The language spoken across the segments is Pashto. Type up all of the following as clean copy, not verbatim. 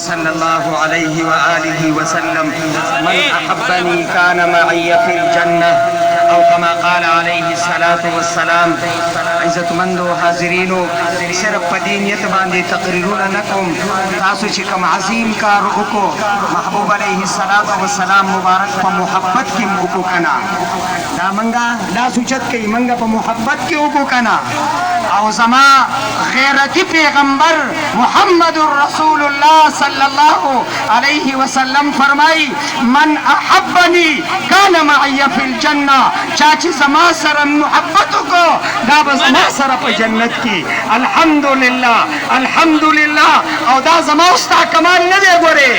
صلى الله عليه وآله وسلم من أحبني كان معي في الجنة او كما قال عليه الصلاة والسلام. عزت مندو حاضرینو صرف په دې نیت باندې تقریرونه نکوم تاسو چې کوم عظیم کار وکړو محبوب علیه الصلاة والسلام مبارک په محبت کې وکړو کنه دا منګه لا سوچت کوي منګه په محبت کې وکړو کنه او زما غیرتی پیغمبر محمد رسول الله صلی الله علیه وسلم فرمای من احبنی کان معي فی الجنه چا چې زما سره محبت وکړو دا به زما سره په جنت کې الحمدلله الحمدلله. او دا زما استا کمال نه دی ګوره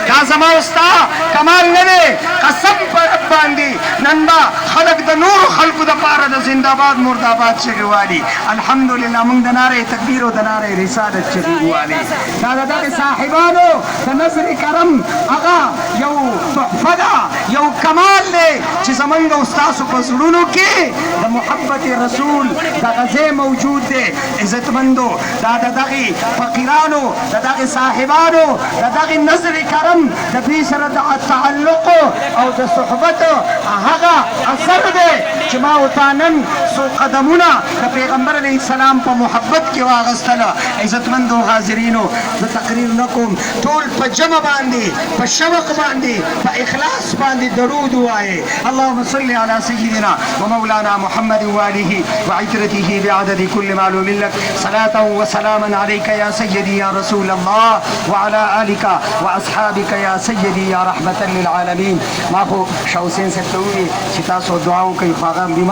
دا زما استا کمال نه دی قسم پر رب باندې نن با خلق د نور خلقو د پاره د زنده‌باد مرده‌باد چغې والي الحمدلله موږ د ناره تکبیر او د ناره رسالت چغې والي دا دغه صاحبانو د نظر کرم هغه یو تحفه ده یو کمال دی چې زمونږ استاسو په زړونو کې د محبت رسول دغه ځای موجود دی. عزتمندو دا دغه فقیرانو دغه صاحبانو دغه نظر کرم د دې سره د تعلق او د صحبت هغه اثر دی چې ما وتانن سو قدمونه د پیغمبر علیه السلام په محبت کې واغستله. عزتمندو حاضرینو زه تقریر نکوم ټول په جمع باندې په شوق باندې په اخلاص باندې درود وایي. اللهم صل على سيدنا ومولانا محمد وآله وعترته بعدد كل معلوم لك صلاة وسلاما عليك يا سيدي يا رسول الله وعلى آلك وأصحابك يا سيدي يا رحمة للعالمين. ما خو شوسين ستوي چې تاسو دعا وکړئ خو هغه